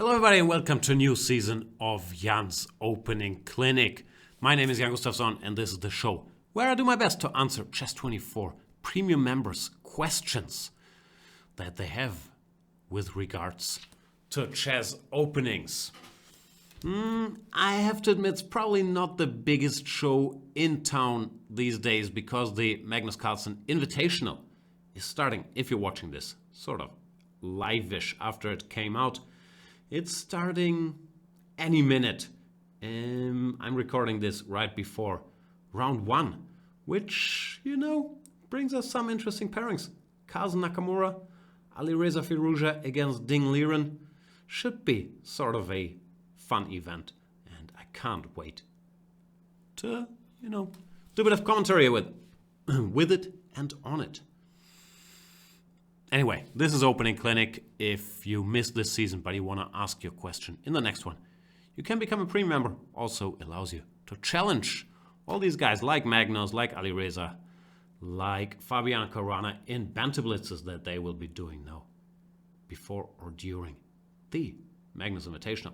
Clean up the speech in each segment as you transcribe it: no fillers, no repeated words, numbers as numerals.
Hello everybody and welcome to a new season of Jan's Opening Clinic. My name is Jan Gustafsson and this is the show where I do my best to answer Chess24 premium members' questions that they have with regards to chess openings. I have to admit it's probably not the biggest show in town these days because the Magnus Carlsen Invitational is starting, if you're watching this, sort of live-ish after it came out. It's starting any minute. I'm recording this right before round 1, which, brings us some interesting pairings. Kazu Nakamura, Alireza Firouzja against Ding Liren should be sort of a fun event. And I can't wait to, do a bit of commentary with it and on it. Anyway, this is Opening Clinic. If you missed this season but you want to ask your question in the next one, you can become a premium member. Also allows you to challenge all these guys like Magnus, like Alireza, like Fabian Caruana in banter blitzes that they will be doing now before or during the Magnus Invitational.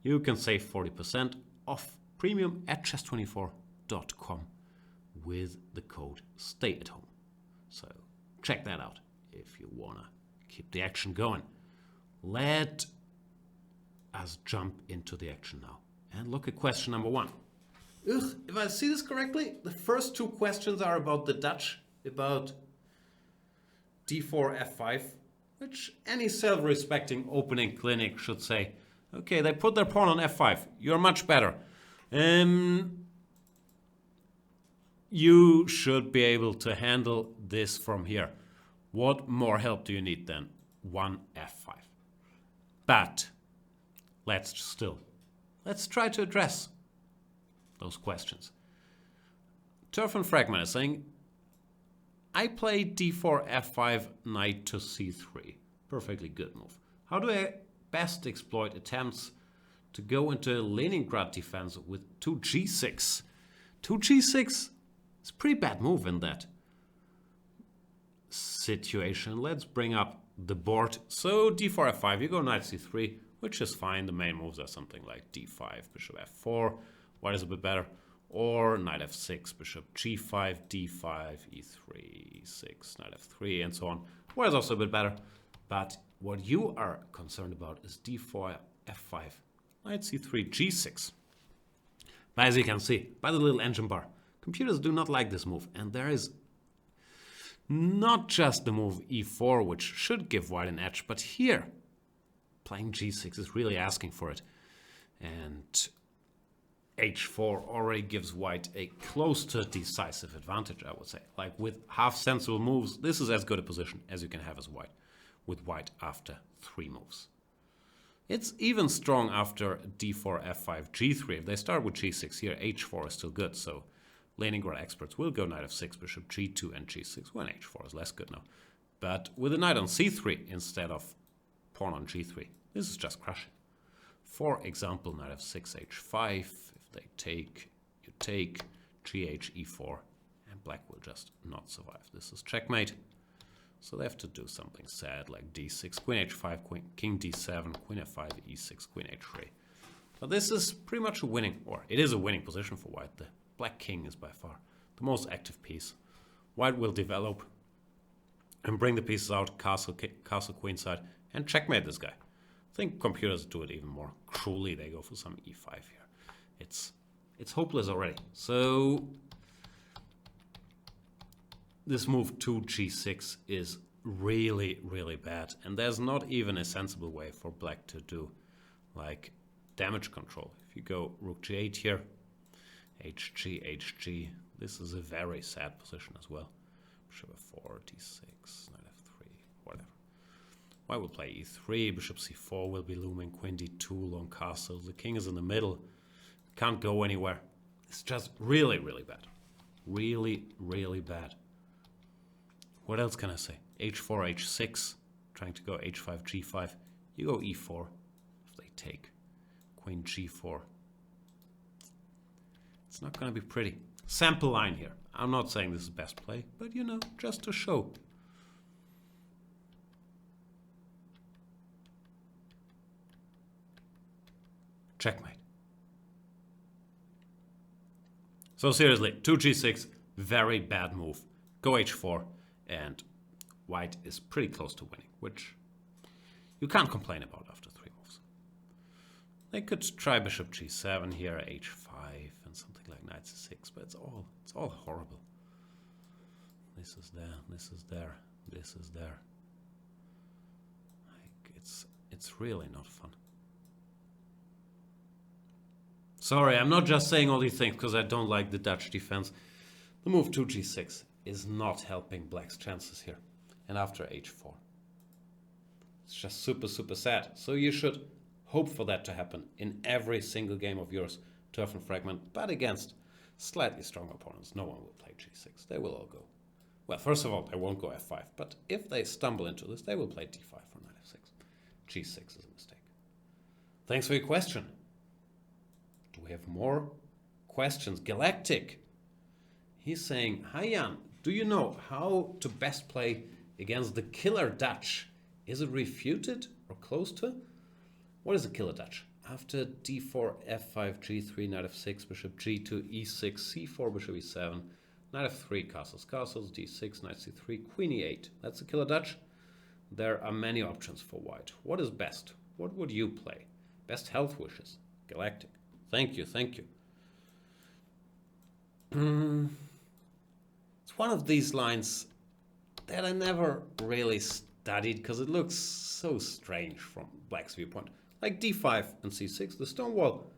You can save 40% off premium at chess24.com with the code STAYATHOME. So check that out if you want to keep the action going. Let us jump into the action now and look at question number 1. If I see this correctly, the first 2 questions are about the Dutch, about d4, f5, which any self-respecting opening clinic should say, okay, they put their pawn on f5, you're much better. You should be able to handle this from here. What more help do you need than 1 f5? But let's try to address those questions. TurfanFragment is saying, I play d4, f5, knight to c3. Perfectly good move. How do I best exploit attempts to go into Leningrad defense with 2g6? 2g6 is a pretty bad move in that situation. Let's bring up the board. So d4, f5, you go knight c3, which is fine. The main moves are something like d5, bishop f4, white is a bit better, or knight f6, bishop g5, d5, e3, e6, knight f3, and so on. White is also a bit better, but what you are concerned about is d4, f5, knight c3, g6. But as you can see by the little engine bar, computers do not like this move, and there is not just the move e4, which should give white an edge, but here, playing g6 is really asking for it. And h4 already gives white a close to decisive advantage, I would say. Like with half sensible moves, this is as good a position as you can have as white, with white after 3 moves. It's even strong after d4, f5, g3. If they start with g6 here, h4 is still good, so Leningrad experts will go knight f6, bishop g2 and g6, when h4 is less good now. But with a knight on c3 instead of pawn on g3, this is just crushing. For example, knight f6, h5, if they take, you take, gh, e4, and black will just not survive. This is checkmate. So they have to do something sad like d6, queen h5, king d7, queen f5, e6, queen h3. But this is pretty much a winning, or it is a winning position for white. The black king is by far the most active piece. White will develop and bring the pieces out, castle queenside, and checkmate this guy. I think computers do it even more cruelly. They go for some e5 here. It's hopeless already. So this move 2g6 is really, really bad. And there's not even a sensible way for black to do like damage control. If you go rook g8 here, hg, hg, this is a very sad position as well. Bishop f4, d6, knight f3, whatever. White will play e3, bishop c4 will be looming, queen d2, long castle. The king is in the middle, can't go anywhere. It's just really, really bad. Really, really bad. What else can I say? h4, h6, trying to go h5, g5. You go e4 if they take. Queen g4. It's not going to be pretty. Sample line here. I'm not saying this is best play, but just to show. Checkmate. So seriously, 2g6, very bad move. Go h4, and white is pretty close to winning, which you can't complain about after 3 moves. They could try bishop g7 here, h5, and something like knight c6, but it's all horrible. This is there, this is there, this is there. Like, it's really not fun. Sorry, I'm not just saying all these things because I don't like the Dutch defense. The move 2g6 is not helping black's chances here. And after h4. It's just super, super sad. So you should hope for that to happen in every single game of yours, TurfanFragment, but against slightly stronger opponents. No one will play g6. They will all go. Well, first of all, they won't go f5, but if they stumble into this, they will play d5 or knight f6. g6 is a mistake. Thanks for your question. Do we have more questions? Galactic. He's saying, hi Jan, do you know how to best play against the killer Dutch? Is it refuted or close to? What is a killer Dutch? After d4, f5, g3, knight f6, bishop g2, e6, c4, bishop e7, knight f3, castles, castles, d6, knight c3, queen e8. That's a killer Dutch. There are many options for white. What is best? What would you play? Best health wishes. Galactic. Thank you, thank you. It's one of these lines that I never really studied because it looks so strange from black's viewpoint. Like d5 and c6, the stone wall.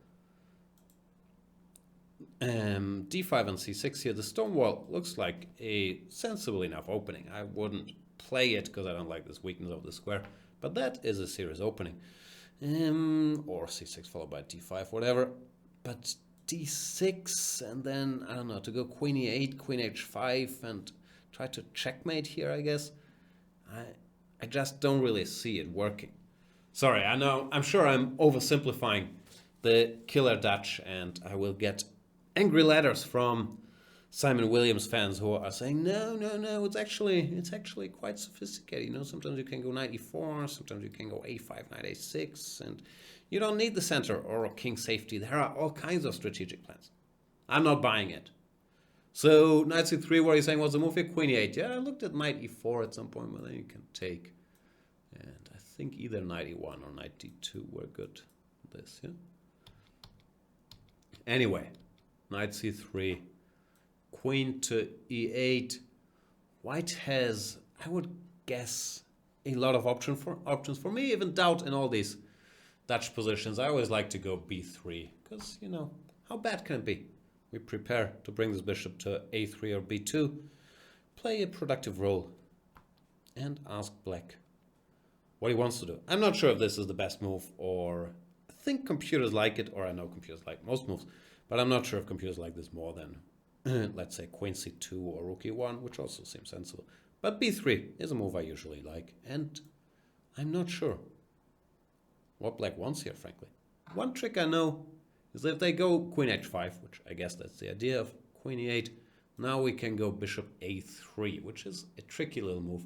d5 and c6 here, the stone wall looks like a sensible enough opening. I wouldn't play it because I don't like this weakness of the square, but that is a serious opening. Or c6 followed by d5, whatever. But d6 and then, I don't know, to go queen e8, queen h5 and try to checkmate here, I guess. I just don't really see it working. Sorry, I know, I'm sure I'm oversimplifying the killer Dutch and I will get angry letters from Simon Williams fans who are saying, no, it's actually quite sophisticated. You know, sometimes you can go knight e4, sometimes you can go a5, knight a6, and you don't need the center or king safety. There are all kinds of strategic plans. I'm not buying it. So knight c3, what are you saying was the move here? Queen e8. Yeah, I looked at knight e4 at some point, but then you can take. And I think either knight e1 or knight d2 were good. This, yeah. Anyway, knight c3. Queen to e8. White has, I would guess, a lot of options for me. Even doubt in all these Dutch positions. I always like to go b3 because, you know, how bad can it be? We prepare to bring this bishop to a3 or b2, play a productive role, and ask black what he wants to do. I'm not sure if this is the best move, or I think computers like it, or I know computers like most moves, but I'm not sure if computers like this more than let's say queen c2 or rook e1, which also seems sensible. But b3 is a move I usually like, and I'm not sure what black wants here, frankly. One trick I know is that if they go queen h5, which I guess that's the idea of queen e8, now we can go bishop a3, which is a tricky little move,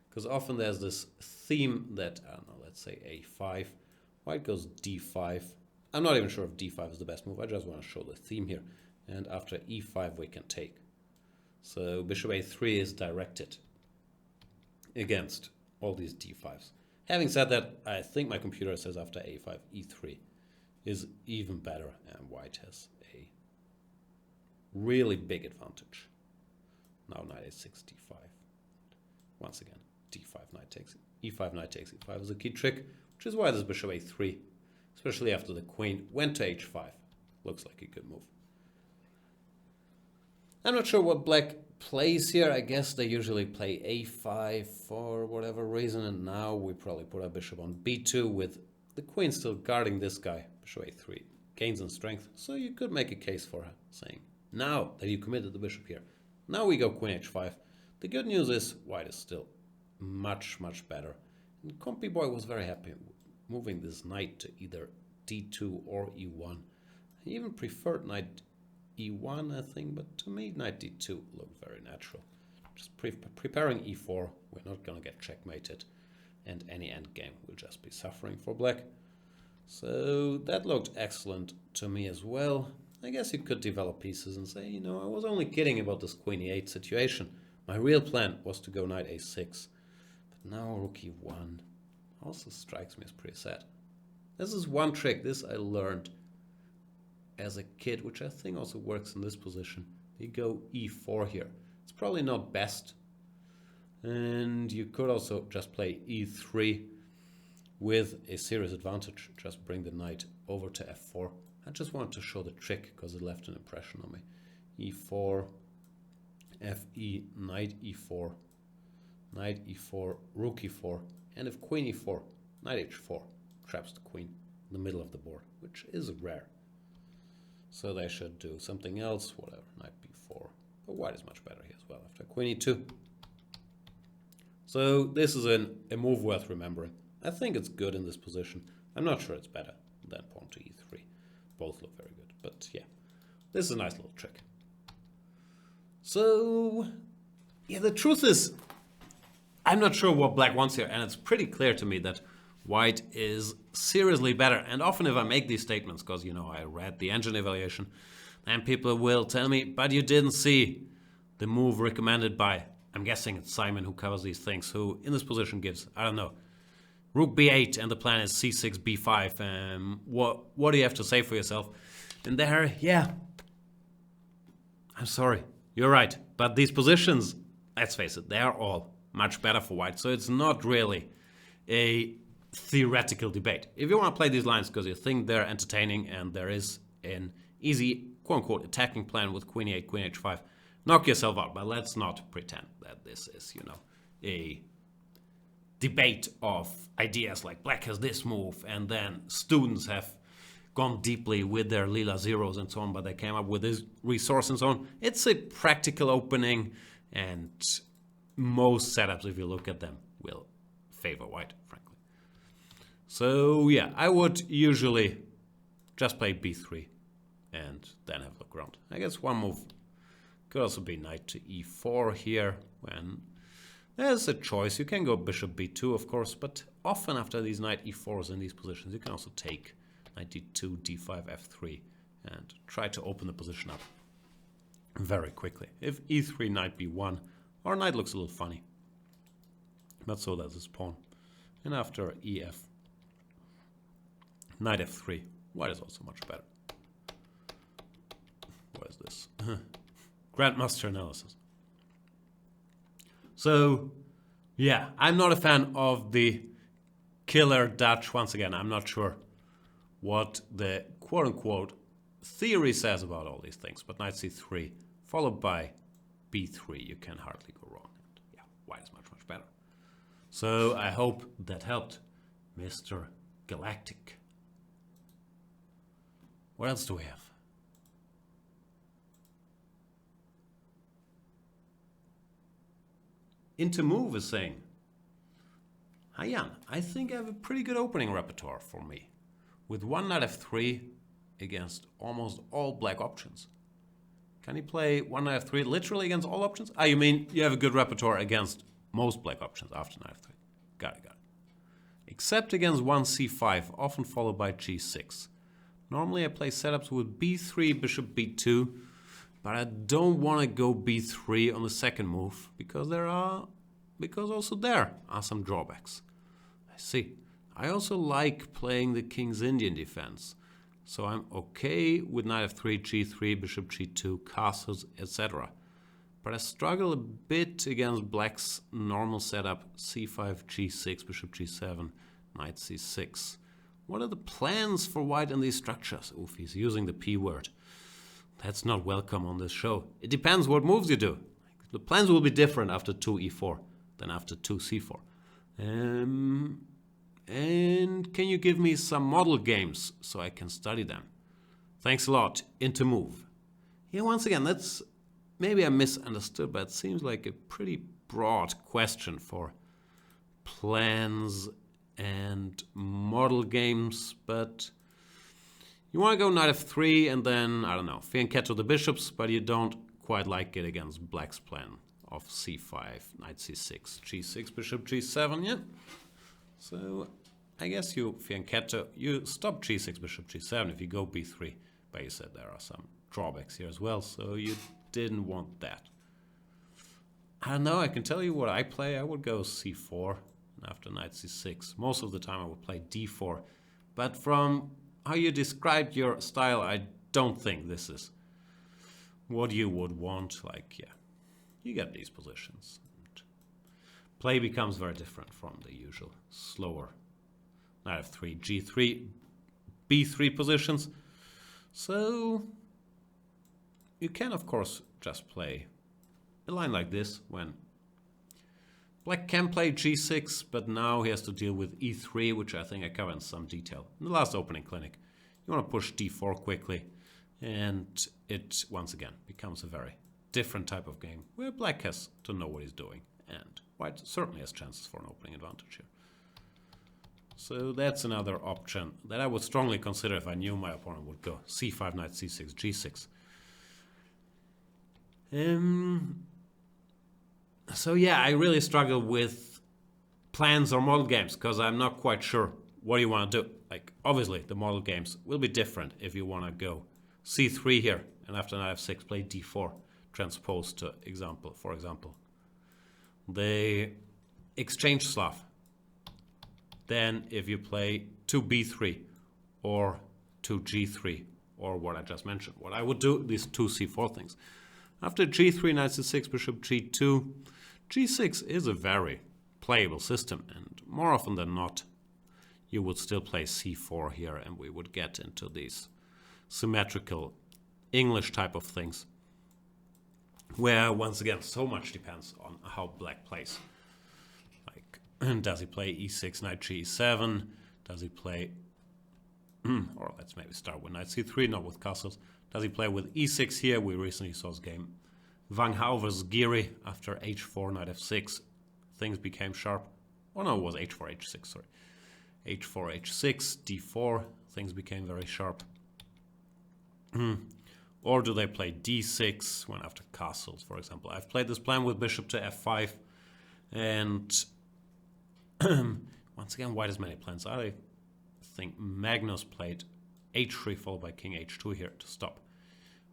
because often there's this theme that, I don't know, let's say a5, white goes d5. I'm not even sure if d5 is the best move, I just want to show the theme here. And after e5 we can take. So bishop a3 is directed against all these d5s. Having said that, I think my computer says after a5, e3 is even better, and white has a really big advantage. Now knight a6, d5. Once again, d5, knight takes e5, knight takes e5 is a key trick, which is why this bishop a3, especially after the queen went to h5, looks like a good move. I'm not sure what black plays here. I guess they usually play a5 for whatever reason, and now we probably put our bishop on b2 with the queen still guarding this guy. Bishop a3 gains in strength, so you could make a case for saying, now that you committed the bishop here, now we go queen h5. The good news is white is still much better, and Compy Boy was very happy moving this knight to either d2 or e1. He even preferred knight e1, I think, but to me knight d2 looked very natural. Just preparing e4, we're not going to get checkmated, and any endgame will just be suffering for black. So that looked excellent to me as well. I guess you could develop pieces and say, you know, I was only kidding about this queen e8 situation. My real plan was to go knight a6. But now rook e1 also strikes me as pretty sad. This is one trick, this I learned as a kid, which I think also works in this position. You go e4 here. It's probably not best. And you could also just play e3 with a serious advantage. Just bring the knight over to f4. I just wanted to show the trick because it left an impression on me. e4, fe, knight e4, rook e4, and if queen e4, knight h4 traps the queen in the middle of the board, which is rare. So they should do something else, whatever, knight b4. But white is much better here as well after queen e2. So this is a move worth remembering. I think it's good in this position. I'm not sure it's better than pawn to e3. Both look very good, but yeah, this is a nice little trick. So, yeah, the truth is, I'm not sure what black wants here, and it's pretty clear to me that white is seriously better. And often if I make these statements, because, you know, I read the engine evaluation, and people will tell me, but you didn't see the move recommended by, I'm guessing it's Simon who covers these things, who in this position gives, I don't know, rook b8 and the plan is c6, b5. What do you have to say for yourself? And there, yeah, I'm sorry, you're right. But these positions, let's face it, they are all much better for white. So it's not really a theoretical debate. If you want to play these lines because you think they're entertaining and there is an easy, quote-unquote, attacking plan with queen e8, queen h5, knock yourself out. But let's not pretend that this is, you know, a debate of ideas like black has this move and then students have gone deeply with their lila zeros and so on, but they came up with this resource and so on. It's a practical opening, and most setups, if you look at them, will favor white, frankly. So yeah, I would usually just play b3 and then have a look around. I guess one move could also be knight to e4 here when there's a choice. You can go bishop b2, of course, but often after these knight e4s in these positions, you can also take knight d2, d5, f3, and try to open the position up very quickly. If e3, knight b1, our knight looks a little funny, but so does his pawn. And after ef, knight f3, white is also much better. What is this? Grandmaster analysis. So, yeah, I'm not a fan of the killer Dutch. Once again, I'm not sure what the quote-unquote theory says about all these things, but knight c3 followed by b3, you can hardly go wrong. And yeah, white is much, much better. So I hope that helped, Mr. Galactic. What else do we have? Intermove is saying, hi Jan, I think I have a pretty good opening repertoire for me, with one knight f3 against almost all black options. Can you play one knight f3 literally against all options? Ah, you mean you have a good repertoire against most black options after knight f3. Got it, got it. Except against one c5, often followed by g6. Normally I play setups with b3, bishop b2, but I don't want to go b3 on the second move because also there are some drawbacks. I see. I also like playing the King's Indian defense, so I'm okay with knight f3, g3, bishop g2, castles, etc. But I struggle a bit against black's normal setup, c5, g6, bishop g7, knight c6. What are the plans for white in these structures? Oof, he's using the P word. That's not welcome on this show. It depends what moves you do. The plans will be different after 2 e4 than after 2 c4. And can you give me some model games so I can study them? Thanks a lot. Intermove. Yeah, once again, that's maybe I misunderstood, but it seems like a pretty broad question for plans and model games, but you want to go knight f3 and then, I don't know, fianchetto the bishops, but you don't quite like it against black's plan of c5, knight c6, g6, bishop g7, yeah. So I guess you fianchetto, you stop g6, bishop g7 if you go b3. But you said there are some drawbacks here as well, so you didn't want that. I don't know, I can tell you what I play. I would go c4 and after knight c6. Most of the time I would play d4. But from how you described your style, I don't think this is what you would want. Like, yeah, you get these positions. And play becomes very different from the usual slower knight f3, g3, b3 positions. So you can, of course, just play a line like this when black can play g6, but now he has to deal with e3, which I think I covered in some detail in the last opening clinic. You want to push d4 quickly, and it, once again, becomes a very different type of game where black has to know what he's doing, and white certainly has chances for an opening advantage here. So that's another option that I would strongly consider if I knew my opponent would go c5, knight c6, g6. So yeah, I really struggle with plans or model games because I'm not quite sure what you want to do. Like, obviously, the model games will be different if you want to go c3 here and after knight f6 play d4 transposed to for example, the exchange Slav. Then if you play to b3 or to g3 or what I just mentioned, what I would do, these two c4 things. After g3, knight c6, bishop g2, g6 is a very playable system, and more often than not, you would still play c4 here, and we would get into these symmetrical English type of things, where, once again, so much depends on how black plays. Like, does he play e6, knight g7? Does he play, or let's maybe start with knight c3, not with castles. Does he play with e6 here? We recently saw his game Wang Hao versus Giri after h4, knight f6. Things became sharp. Oh no, it was h4, h6, sorry. h4, h6, d4. Things became very sharp. Or do they play d6 when after castles, for example? I've played this plan with bishop to f5. And once again, white has many plans. I think Magnus played h3 followed by king h2 here to stop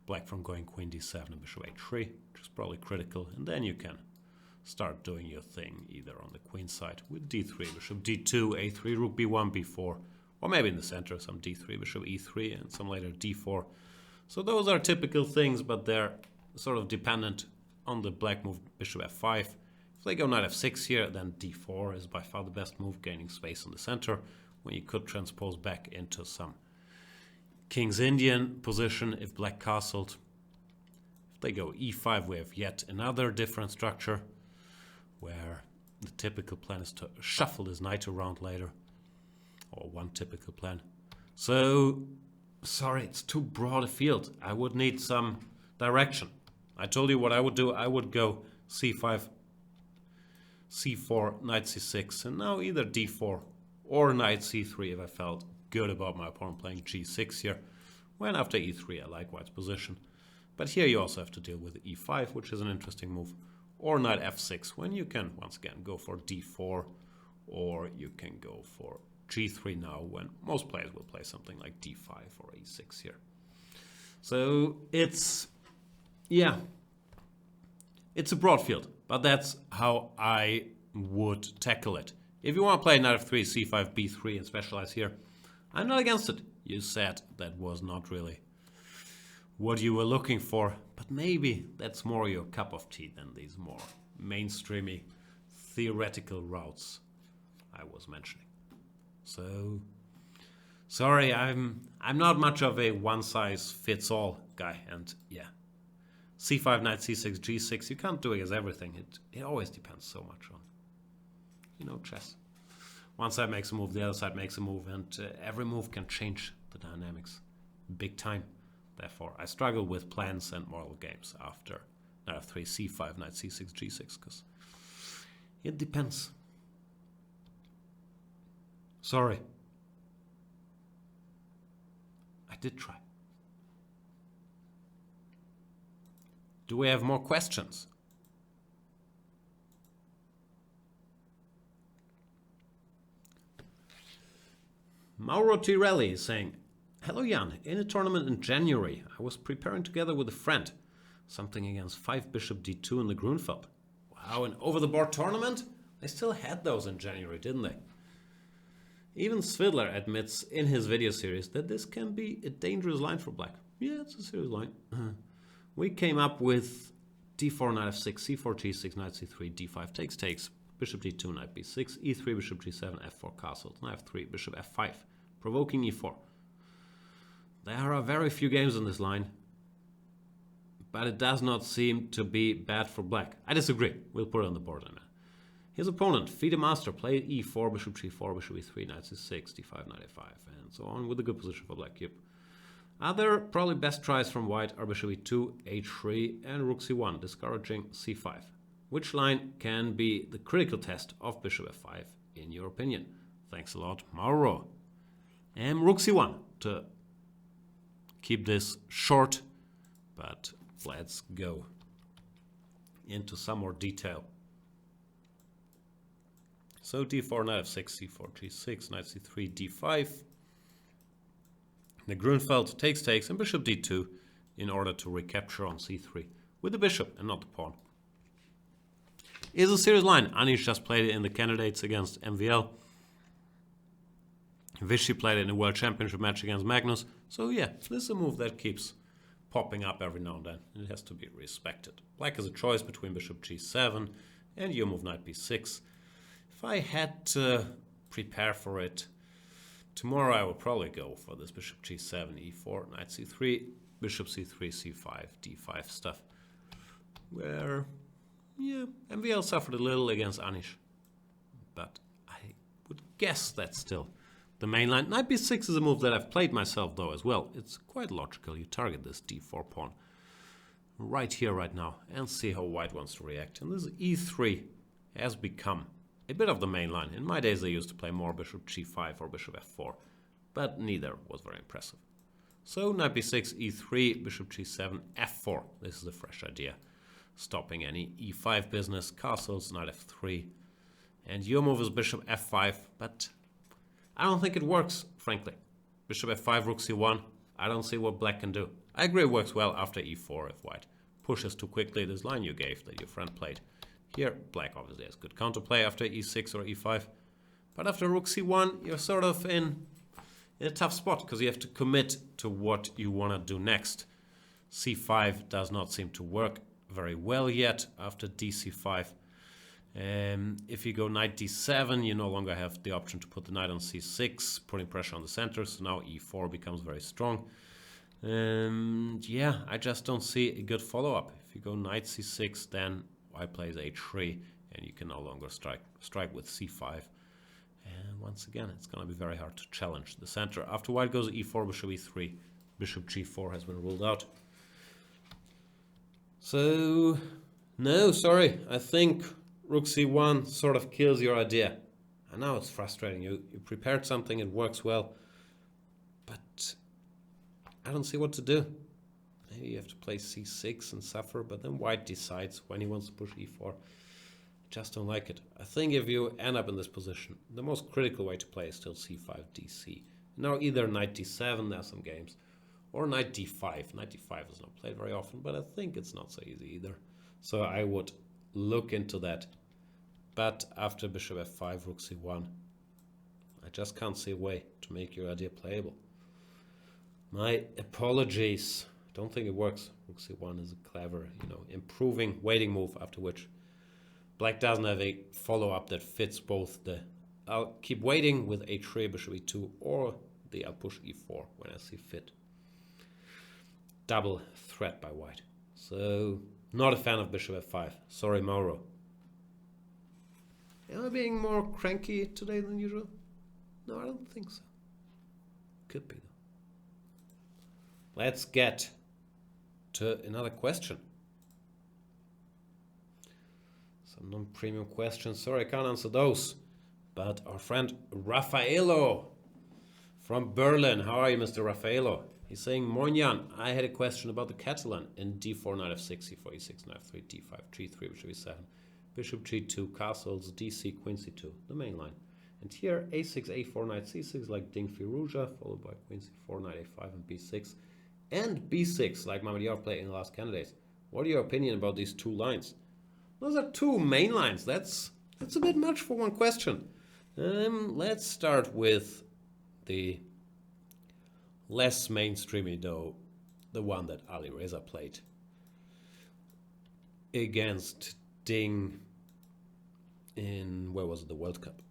black from going queen d7 and bishop h3, which is probably critical. And then you can start doing your thing either on the queen side with d3, bishop d2, a3, rook b1, b4, or maybe in the center some d3, bishop e3, and some later d4. So those are typical things, but they're sort of dependent on the black move bishop f5. If they go knight f6 here, then d4 is by far the best move, gaining space in the center, when you could transpose back into some King's Indian position if black castled. If they go e5, we have yet another different structure where the typical plan is to shuffle this knight around later, or one typical plan. So, sorry, it's too broad a field. I would need some direction. I told you what I would do. I would go c5, c4, knight c6, and now either d4 or knight c3 if I felt good about my opponent playing g6 here, when after e3 I like white's position. But here you also have to deal with e5, which is an interesting move, or knight f6, when you can once again go for d4, or you can go for g3 now, when most players will play something like d5 or e6 here. So it's, yeah, it's a broad field, but that's how I would tackle it. If you want to play knight f3, c5, b3 and specialize here, I'm not against it. You said that was not really what you were looking for, but maybe that's more your cup of tea than these more mainstreamy theoretical routes I was mentioning. So, sorry, I'm not much of a one-size-fits-all guy, and yeah, c5, knight c6, g6, you can't do it as everything. It always depends so much on, you know, chess. One side makes a move, the other side makes a move, and every move can change the dynamics big time. Therefore, I struggle with plans and model games after knight f3, c5, knight c6, g6, because it depends. Sorry. I did try. Do we have more questions? MauroTirelli is saying, hello Jan, in a tournament in January, I was preparing together with a friend. Something against 5 bishop d2 in the Grunfeld. Wow, an over-the-board tournament? They still had those in January, didn't they? Even Svidler admits in his video series that this can be a dangerous line for black. Yeah, it's a serious line. We came up with d4, knight f6, c4, g6, knight c3, d5, takes, bishop d2, knight b6, e3, bishop g7, f4, castles, knight f3, bishop f5, provoking e4. There are very few games in this line, but it does not seem to be bad for black. I disagree. We'll put it on the board in a minute. His opponent, FIDE Master, played e4, bishop g4, bishop e3, knight c6, d5, knight a5, and so on, with a good position for black. Yep. Other probably best tries from white are bishop e2, h3, and rook c1, discouraging c5. Which line can be the critical test of bishop f5, in your opinion? Thanks a lot, Mauro. And rook c1 to keep this short, but let's go into some more detail. So d4, knight f6, c4, g6, knight c3, d5. The Grunfeld takes, and bishop d2 in order to recapture on c3 with the bishop and not the pawn. Is a serious line. Anish just played it in the candidates against MVL. Vichy played it in a World Championship match against Magnus. So yeah, this is a move that keeps popping up every now and then. It has to be respected. Black has a choice between bishop g7 and your move knight b6. If I had to prepare for it, tomorrow I will probably go for this bishop g7, e4, knight c3, bishop c3, c5, d5 stuff. Where, yeah, MVL suffered a little against Anish. But I would guess that's still the main line. Knight b6 is a move that I've played myself though as well. It's quite logical. You target this d4 pawn right here, right now, and see how white wants to react. And this e3 has become a bit of the main line. In my days they used to play more bishop g5 or bishop f4, but neither was very impressive. So knight b6, e3, bishop g7, f4. This is a fresh idea, stopping any e5 business, castles, knight f3, and your move is bishop f5, but I don't think it works, frankly. Bishop f5, rook c1, I don't see what black can do. I agree it works well after e4 if white pushes too quickly this line you gave that your friend played. Here, black obviously has good counterplay after e6 or e5, but after rook c1, you're sort of in a tough spot because you have to commit to what you want to do next. c5 does not seem to work very well yet after dc5. If you go knight d7, you no longer have the option to put the knight on c6, putting pressure on the center, so now e4 becomes very strong. Yeah, I just don't see a good follow-up. If you go knight c6, then white plays h3, and you can no longer strike with c5. And once again, it's going to be very hard to challenge the center. After white goes e4, bishop e3, bishop g4 has been ruled out. So, no, sorry, I think rook c1 sort of kills your idea. I know it's frustrating. You prepared something, it works well, but I don't see what to do. Maybe you have to play c6 and suffer, but then white decides when he wants to push e4. Just don't like it. I think if you end up in this position, the most critical way to play is still c5, dc. Now either knight d7, there are some games, or knight d5. Knight d5 is not played very often, but I think it's not so easy either. So I would look into that. But after bishop f5, rook c1, I just can't see a way to make your idea playable. My apologies. Don't think it works. Rook c1 is a clever, improving waiting move, after which black doesn't have a follow-up that fits both the I'll keep waiting with h3, bishop e2, or the I'll push e4 when I see fit. Double threat by white. So, not a fan of bishop f5. Sorry, Mauro. Am I being more cranky today than usual? No, I don't think so. Could be, though. Let's get to another question. Some non-premium questions. Sorry, I can't answer those. But our friend Raffaello from Berlin. How are you, Mr. Raffaello? He's saying, Moin, I had a question about the Catalan in d4, knight f6, c4, e6, knight f3, d5, g3, bishop e7, bishop g2, castles, dc, queen c2, the main line. And here a6, a4, knight c6 like Ding Firouzja, followed by queen c4, knight a5 and b6. And b6 like Mamadiyar played in the last candidates. What are your opinion about these two lines? Those are two main lines. That's a bit much for one question. Let's start with the less mainstreamy though, the one that Ali Reza played against Ding in, where was it, the World Cup?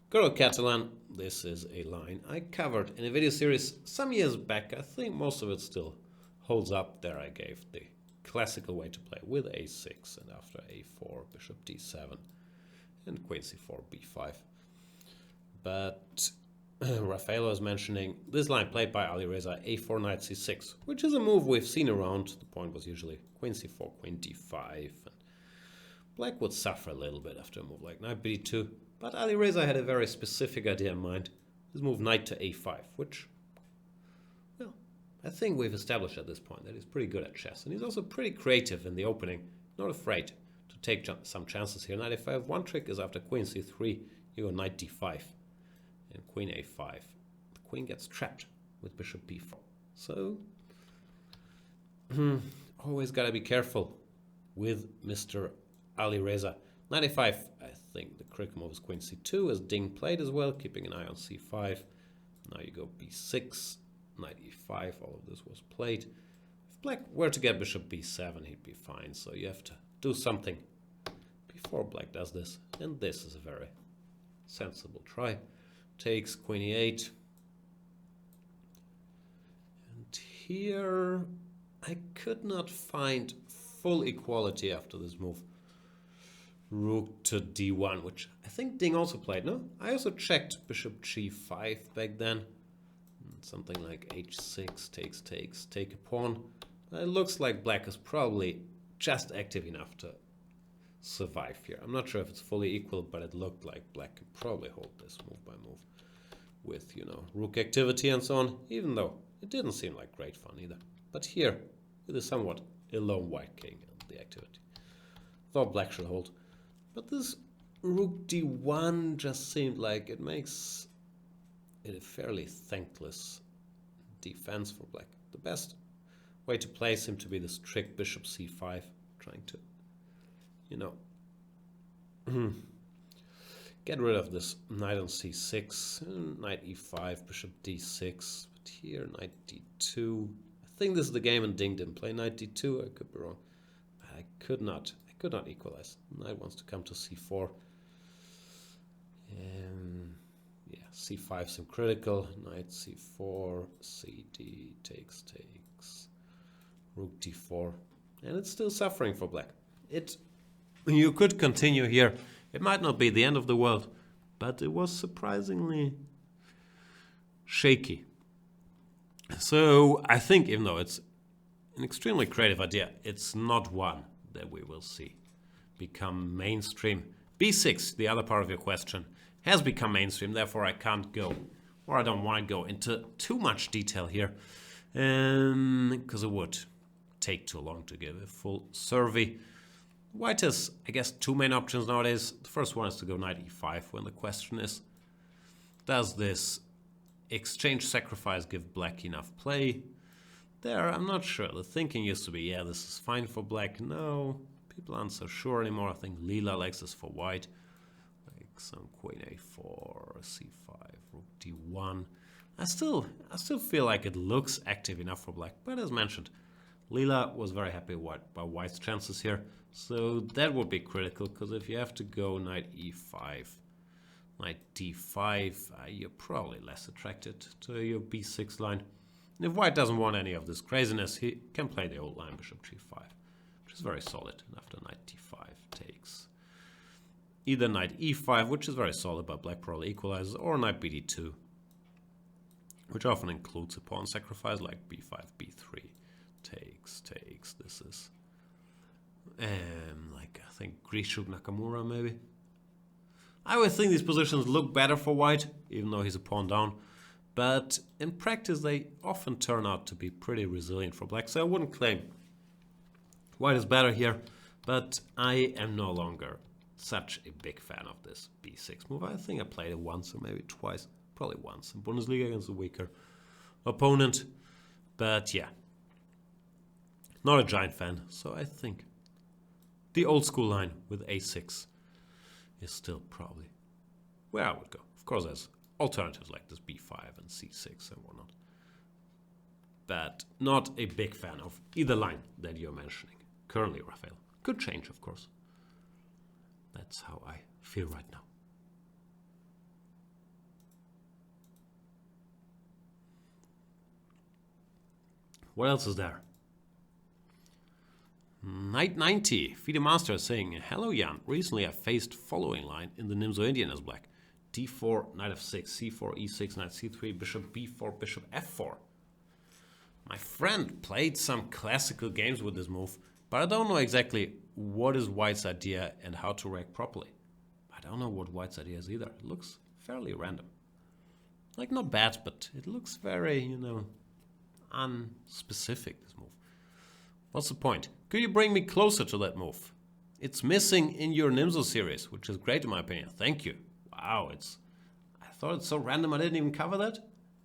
Go to Catalan. This is a line I covered in a video series some years back. I think most of it still holds up. There I gave the classical way to play with a6 and after a4, bishop d7 and queen c4, b5. But Raffaello is mentioning this line played by Ali Reza, a4, knight c6, which is a move we've seen around. The point was usually queen c4, queen d5. And black would suffer a little bit after a move like knight bd2. But Ali Reza had a very specific idea in mind. This move knight to a5, which, well, I think we've established at this point that he's pretty good at chess. And he's also pretty creative in the opening, not afraid to take some chances here. Knight a5, one trick is after queen c3, you go knight d5 and queen a5. The queen gets trapped with bishop b4. So, always gotta be careful with Mr. Ali Reza. Knight a5, I think the correct move is queen c2, as Ding played as well, keeping an eye on c5. Now you go b6, knight e5, all of this was played. If black were to get bishop b7, he'd be fine, so you have to do something before black does this. And this is a very sensible try. Takes queen e8. And here I could not find full equality after this move. Rook to d1, which I think Ding also played, no? I also checked bishop g5 back then. Something like h6, takes, take a pawn. It looks like black is probably just active enough to survive here. I'm not sure if it's fully equal, but it looked like black could probably hold this move by move with, you know, rook activity and so on, even though it didn't seem like great fun either. But here, with a somewhat alone white king and the activity, thought black should hold. But this rook d1 just seemed like it makes it a fairly thankless defense for black. The best way to play seemed to be this trick bishop c5, trying to, you know, get rid of this knight on c6, knight e5, bishop d6, but here knight d2. I think this is the game and Ding didn't play knight d2, I could be wrong. I could not equalize. Knight wants to come to c4. Yeah, c5 seemed critical. Knight c4, cd, takes, rook d4. And it's still suffering for black. You could continue here. It might not be the end of the world, but it was surprisingly shaky. So I think, even though it's an extremely creative idea, it's not one that we will see become mainstream. b6, the other part of your question, has become mainstream, therefore I can't go, or I don't want to go into too much detail here, because it would take too long to give a full survey. White has, I guess, two main options nowadays. The first one is to go knight e5, when the question is, does this exchange sacrifice give black enough play? There, I'm not sure. The thinking used to be, yeah, this is fine for black. No, people aren't so sure anymore. I think Leela likes this for white. Like some queen a4, c5, rook d1. I still feel like it looks active enough for black. But as mentioned, Leela was very happy by white's chances here. So that would be critical, because if you have to go knight e5, knight d5, you're probably less attracted to your b6 line. And if white doesn't want any of this craziness, he can play the old line bishop g5, which is very solid. And after knight d5 takes either knight e5, which is very solid, but black probably equalizes, or knight bd2, which often includes a pawn sacrifice like b5, b3, takes. This is like, I think Grishuk Nakamura maybe. I would think these positions look better for white, even though he's a pawn down. But in practice, they often turn out to be pretty resilient for black. So I wouldn't claim white is better here, but I am no longer such a big fan of this b6 move. I think I played it once or maybe twice, probably once in Bundesliga against a weaker opponent. But yeah, not a giant fan. So I think the old school line with a6 is still probably where I would go. Of course, there's alternatives like this b5 and c6 and whatnot. But not a big fan of either line that you're mentioning currently, Raffaello. Could change, of course. That's how I feel right now. What else is there? Knight 90, FIDE Master is saying, hello Jan, recently I faced following line in the Nimzo Indian as black. d4, knight f6, c4, e6, knight c3, bishop b4, bishop f4. My friend played some classical games with this move, but I don't know exactly what is white's idea and how to react properly. I don't know what white's idea is either. It looks fairly random. Like, not bad, but it looks very, you know, unspecific, this move. What's the point? Could you bring me closer to that move? It's missing in your Nimzo series, which is great in my opinion. Thank you. Wow, I thought it's so random I didn't even cover that.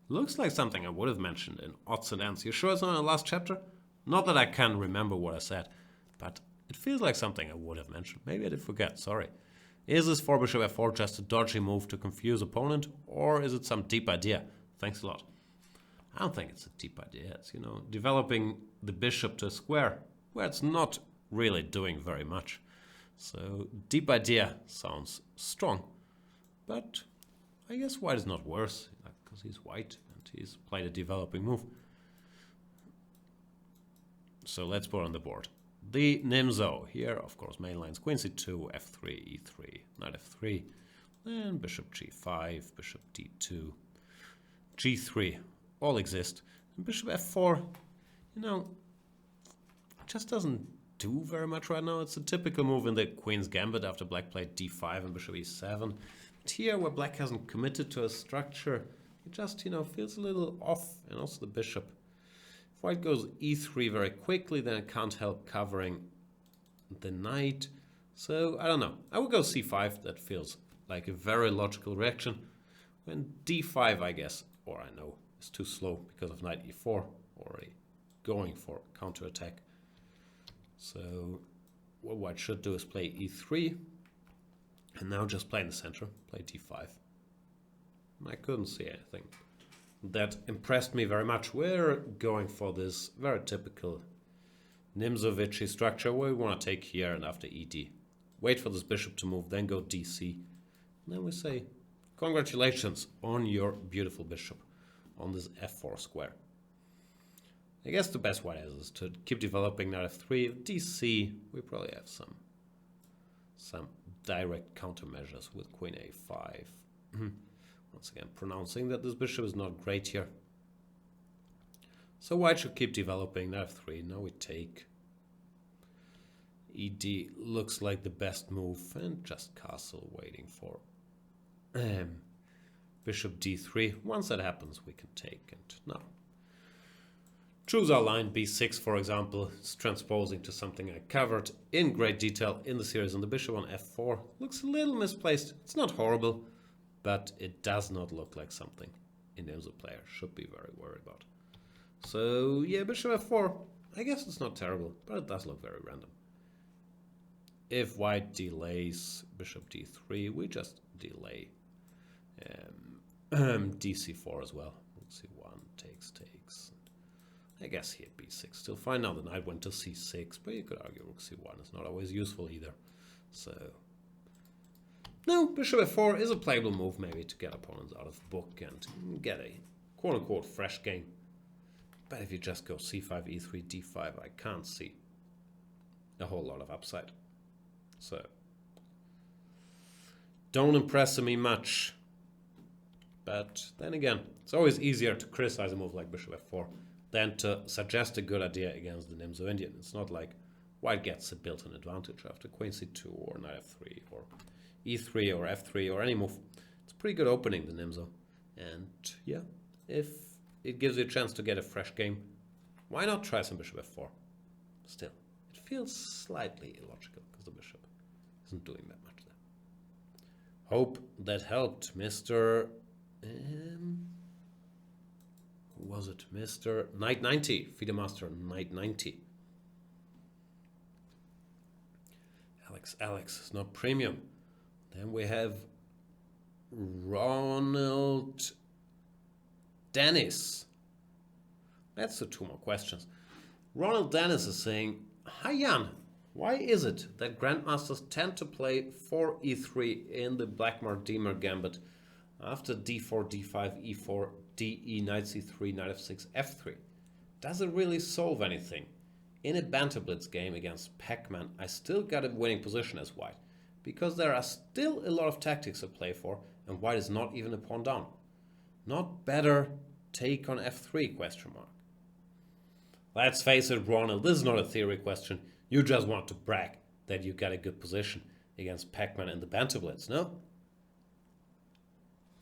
Looks like something I would have mentioned in odds and ends. You sure it's not in the last chapter? Not that I can remember what I said, but it feels like something I would have mentioned. Maybe I did forget, sorry. Is this 4 bishop f4 just a dodgy move to confuse opponent, or is it some deep idea? Thanks a lot. I don't think it's a deep idea. It's, you know, developing the bishop to a square where it's not really doing very much. So deep idea sounds strong, but I guess white is not worse because he's white and he's played a developing move. So let's put on the board the Nimzo. Here, of course, main lines queen c2, f3, e3, knight f3, then bishop g5, bishop d2, g3, all exist. And bishop f4, you know, just doesn't do very much right now. It's a typical move in the Queen's Gambit after black played d5 and bishop e7. But here, where black hasn't committed to a structure, it just, you know, feels a little off. And also the bishop. If white goes e3 very quickly, then it can't help covering the knight. So, I don't know. I would go c5. That feels like a very logical reaction. When d5, I guess, or I know, is too slow because of knight e4, already going for counterattack. So what white should do is play e3, and now just play in the center, play d5. I couldn't see anything that impressed me very much. We're going for this very typical Nimzo structure where we want to take here and after ed. Wait for this bishop to move, then go dc. And then we say, congratulations on your beautiful bishop on this f4 square. I guess the best way is to keep developing knight f3, dc. We probably have some direct countermeasures with queen a5. Once again, pronouncing that this bishop is not great here. So white should keep developing knight f3. Now we take. Ed looks like the best move, and just castle waiting for bishop d3. Once that happens, we can take, and now choose our line. b6, for example, is transposing to something I covered in great detail in the series on the bishop on f4. Looks a little misplaced. It's not horrible, but it does not look like something an Nimzo player should be very worried about. So yeah, bishop f4, I guess it's not terrible, but it does look very random. If white delays bishop d3, we just delay dc4 as well. c1 takes. I guess he had b6 still fine. Now the knight went to c6, but you could argue rook c1 is not always useful either. So no, bishop f4 is a playable move, maybe to get opponents out of book and get a quote-unquote fresh game. But if you just go c5, e3, d5, I can't see a whole lot of upside. So don't impress me much. But then again, it's always easier to criticize a move like bishop f4 than to suggest a good idea against the Nimzo Indian. It's not like white gets a built-in advantage after queen c2 or knight f3 or e3 or f3 or any move. It's a pretty good opening, the Nimzo. And yeah, if it gives you a chance to get a fresh game, why not try some bishop f4? Still, it feels slightly illogical because the bishop isn't doing that much there. Hope that helped, Mr. Who was it? Mr. Knight 90, FIDE Master Knight 90. Alex is not premium. Then we have RonaldDannis. Let's do 2 more questions. RonaldDannis is saying, hi Jan, why is it that Grandmasters tend to play 4 e3 in the Blackmar Diemer Gambit after d4, d5, e4, de, knight c3, knight f6, f3? Does it really solve anything? In a banter blitz game against Pac-Man, I still got a winning position as white, because there are still a lot of tactics to play for, and white is not even a pawn down. Not better take on f3, question mark. Let's face it, Ronald, this is not a theory question. You just want to brag that you got a good position against Pac-Man in the banter blitz, no?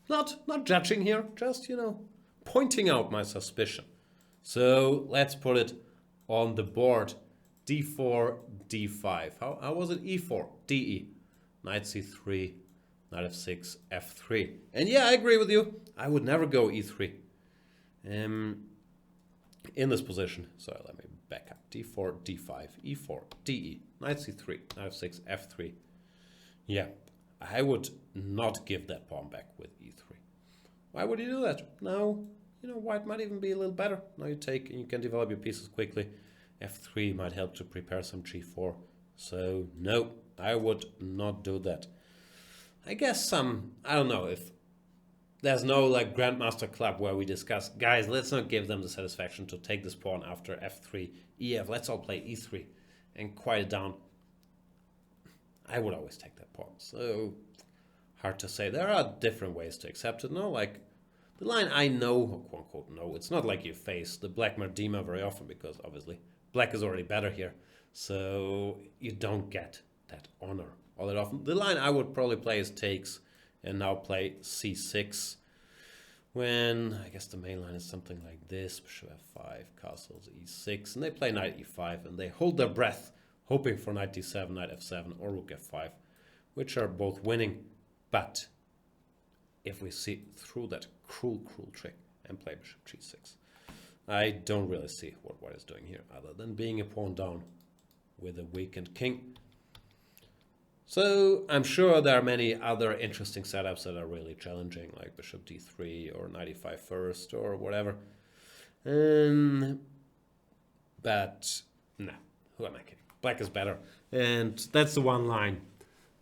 Not judging here, just, you know, pointing out my suspicion. So let's put it on the board. d4, d5. How was it? e4, de, knight c3, knight f6, f3. And yeah, I agree with you. I would never go e3 in this position. So let me back up. d4, d5, e4, de, knight c3, knight f6, f3. Yeah, I would not give that pawn back with e3. Why would you do that? Now, you know, white might even be a little better. Now you take and you can develop your pieces quickly. f3 might help to prepare some g4. So no, I would not do that. I guess I don't know if there's no like Grandmaster club where we discuss, guys, let's not give them the satisfaction to take this pawn after f3, ef, let's all play e3 and quiet it down. I would always take that pawn. So hard to say. There are different ways to accept it. No, like the line I know, or quote unquote no, it's not like you face the Blackmar Diemer very often because obviously black is already better here. So you don't get that honor all that often. The line I would probably play is takes and now play c6 when I guess the main line is something like this. Bishop f5, castles e6, and they play knight e5 and they hold their breath hoping for knight d7, knight f7 or rook f5, which are both winning. But if we see through that cruel trick and play bishop g6, I don't really see what white is doing here other than being a pawn down with a weakened king. So I'm sure there are many other interesting setups that are really challenging, like bishop d3 or knight e5 first or whatever. But no, who am I kidding? Black is better. And that's the one line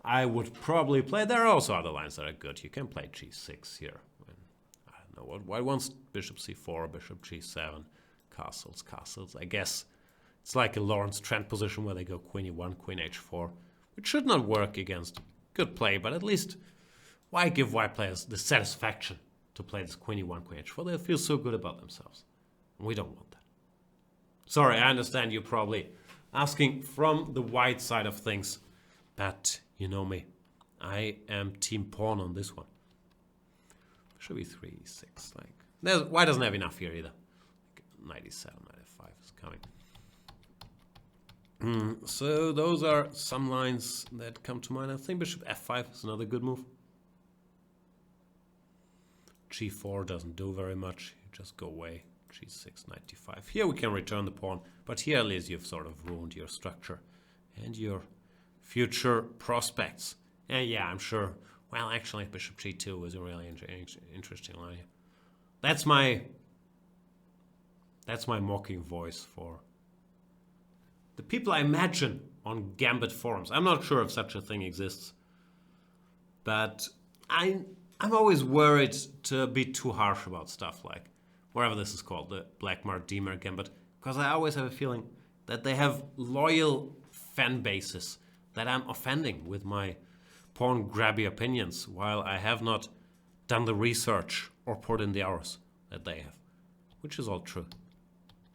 I would probably play. There are also other lines that are good. You can play g6 here. I don't know what white wants. Bishop c4, bishop g7, castles. I guess it's like a Lawrence Trent position where they go queen e1, queen h4, which should not work against good play, but at least why give white players the satisfaction to play this queen e1, queen h4? They'll feel so good about themselves. And we don't want that. Sorry, I understand you're probably asking from the white side of things, but you know me, I am team pawn on this one. Should be 3, 6. Like, white doesn't have enough here either. Like, 97, 95 is coming. So those are some lines that come to mind. I think bishop f5 is another good move. g4 doesn't do very much. You just go away. g6, 95. Here we can return the pawn, but here at least you've sort of ruined your structure and your future prospects. And yeah, I'm sure. Well, actually, bishop g2 is a really interesting line here. That's my mocking voice for the people I imagine on Gambit forums. I'm not sure if such a thing exists, but I'm always worried to be too harsh about stuff like whatever this is called, the Blackmar Diemer Gambit, because I always have a feeling that they have loyal fan bases that I'm offending with my pawn grabby opinions, while I have not done the research or put in the hours that they have, which is all true.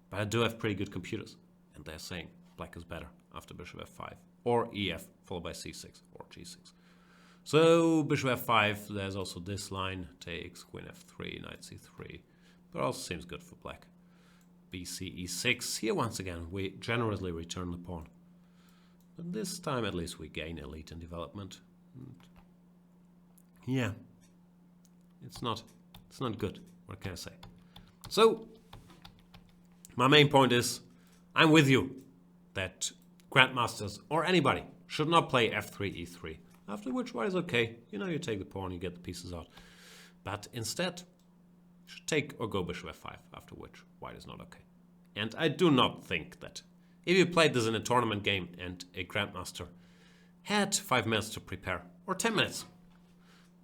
But I do have pretty good computers, and they're saying black is better after bishop f5 or ef followed by c6 or g6. So bishop f5, there's also this line, takes queen f3, knight c3, but also seems good for black. bc e6. Here once again we generously return the pawn, but this time at least we gain elite in development. yeah, it's not good. What can I say? So my main point is, I'm with you that Grandmasters or anybody should not play f3 e3. After which white is okay. You know, you take the pawn, you get the pieces out. But instead, you should take or go bishop f5. After which white is not okay. And I do not think that if you played this in a tournament game and a Grandmaster had 5 minutes to prepare, or 10 minutes,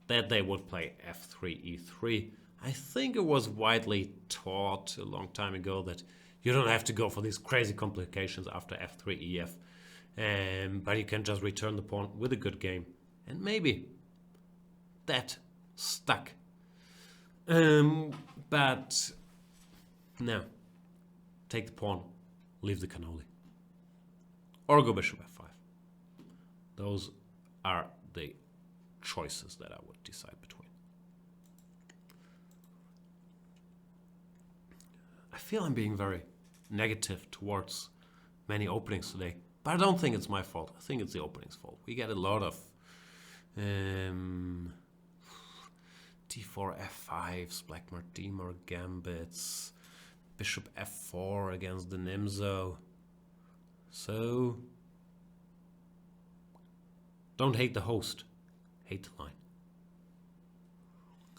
that they would play f3 e3. I think it was widely taught a long time ago that you don't have to go for these crazy complications after f3 ef, but you can just return the pawn with a good game. And maybe that stuck. But no. Take the pawn, leave the cannoli. Or go bishop f5. Those are the choices that I would decide between. I feel I'm being very negative towards many openings today, but I don't think it's my fault. I think it's the opening's fault. We get a lot of d4 f5s, Blackmar Diemer Gambits, bishop f4 against the Nimzo. So don't hate the host, hate the line.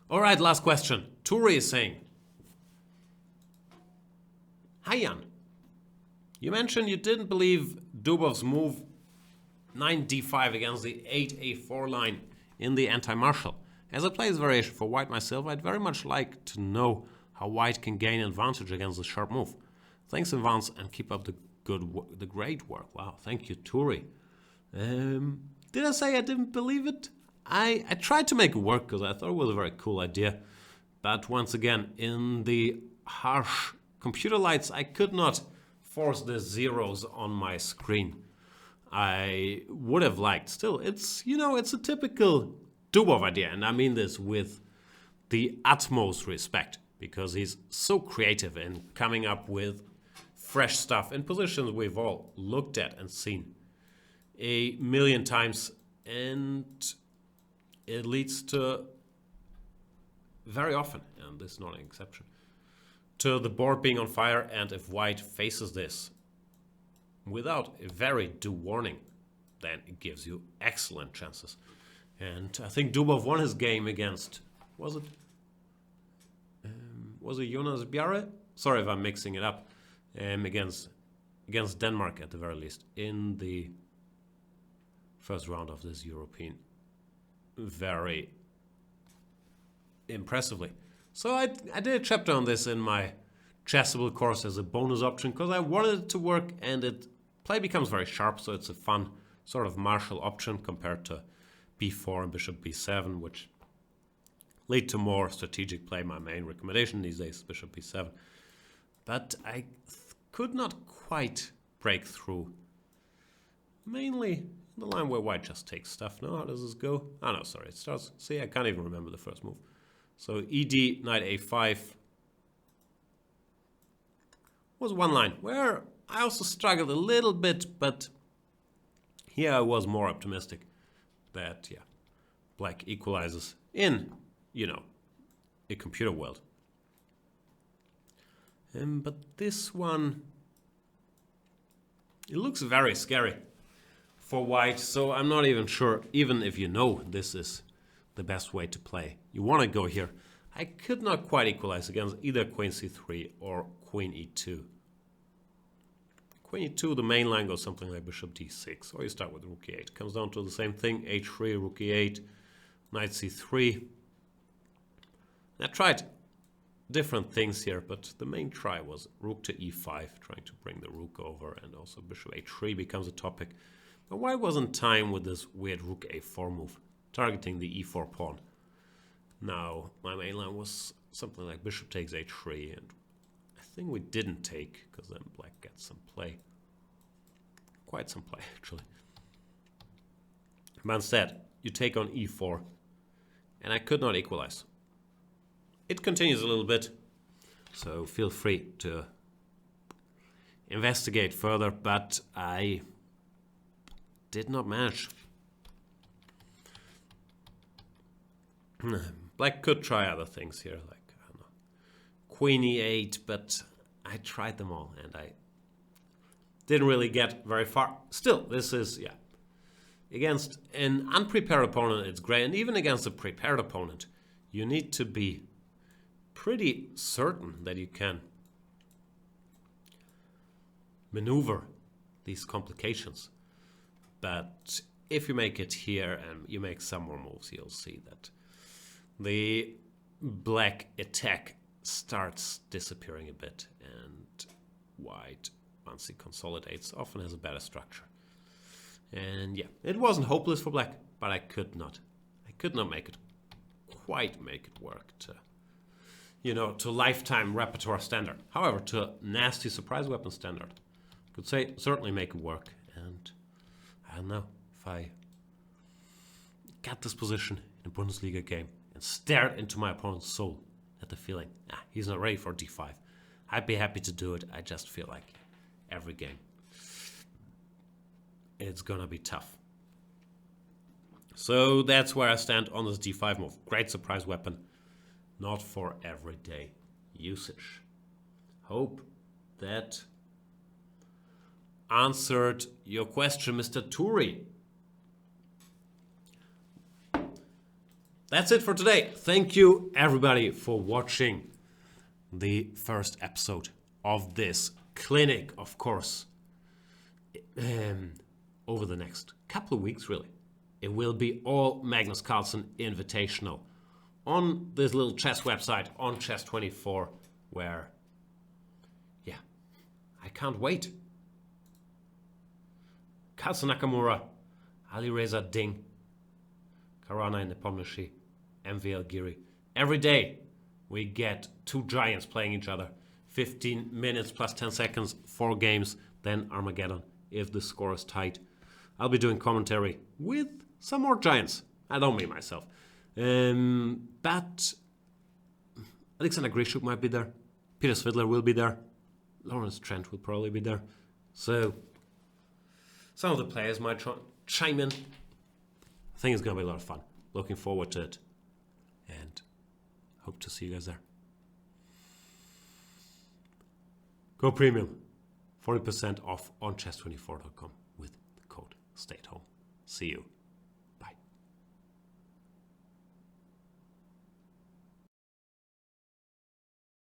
All right, last question. Thuri is saying, hi Jan, you mentioned you didn't believe Dubov's move 9d5 against the 8a4 line in the anti-martial. As a place variation for white myself, I'd very much like to know how white can gain advantage against this sharp move. Thanks in advance and keep up the great work. Wow, thank you, Thuri. Did I say I didn't believe it? I tried to make it work because I thought it was a very cool idea. But once again, in the harsh computer lights, I could not force the zeros on my screen. I would have liked. Still, it's, you know, it's a typical Dubov idea. And I mean this with the utmost respect, because he's so creative in coming up with fresh stuff in positions we've all looked at and seen a million times, and it leads to, very often, and this is not an exception, to the board being on fire. And if white faces this without a very due warning, then it gives you excellent chances. And I think Dubov won his game against, was it Jonas Bjarre? Sorry if I'm mixing it up. Against Denmark at the very least in the first round of this European, very impressively. So I did a chapter on this in my Chessable course as a bonus option because I wanted it to work, and play becomes very sharp, so it's a fun sort of martial option compared to b4 and bishop b7, which lead to more strategic play. My main recommendation these days is bishop b7. But I could not quite break through, mainly the line where white just takes stuff. No, how does this go? Oh no, sorry, it starts. See, I can't even remember the first move. So ed, knight a5 was one line where I also struggled a little bit, but here I was more optimistic that, yeah, black equalizes in, you know, a computer world. But this one, it looks very scary for white, so I'm not even sure, even if you know this is the best way to play. You want to go here. I could not quite equalize against either queen c3 or queen e2. Queen e2, the main line goes something like bishop d6, or you start with rook e8. Comes down to the same thing, h3, rook e8, knight c3. I tried different things here, but the main try was rook to e5, trying to bring the rook over, and also bishop h3 becomes a topic. But why wasn't time with this weird rook a4 move, targeting the e4 pawn? Now, my main line was something like bishop takes h3, and I think we didn't take, because then black gets some play. Quite some play, actually. But instead, you take on e4, and I could not equalize. It continues a little bit, so feel free to investigate further, but I did not manage. Black could try other things here, like, I don't know, Queen E8, but I tried them all and I didn't really get very far. Still, this is, yeah, against an unprepared opponent, it's great. And even against a prepared opponent, you need to be pretty certain that you can maneuver these complications. But if you make it here and you make some more moves, you'll see that the black attack starts disappearing a bit, and white, once he consolidates, often has a better structure. And yeah, it wasn't hopeless for black, but I could not quite make it work to, you know, to lifetime repertoire standard. However, to nasty surprise weapon standard, I could say certainly make it work. And I don't know if I got this position in a Bundesliga game and stared into my opponent's soul at the feeling, he's not ready for D5. I'd be happy to do it. I just feel like every game it's gonna be tough. So that's where I stand on this D5 move. Great surprise weapon, not for everyday usage. Hope that answered your question, Mr. Thuri. That's it for today. Thank you, everybody, for watching the first episode of this clinic, of course. Over the next couple of weeks, really, it will be all Magnus Carlsen Invitational on this little chess website, on Chess24, where, yeah, I can't wait. Kazu Nakamura, Alireza Ding, Karana Nepomniachtchi, MVL Giri. Every day we get two giants playing each other. 15 minutes plus 10 seconds, 4 games, then Armageddon if the score is tight. I'll be doing commentary with some more giants. I don't mean myself. But Alexander Grishuk might be there. Peter Svidler will be there. Lawrence Trent will probably be there. So some of the players might chime in. I think it's going to be a lot of fun. Looking forward to it. And hope to see you guys there. Go Premium. 40% off on chess24.com with the code STAYATHOME. See you.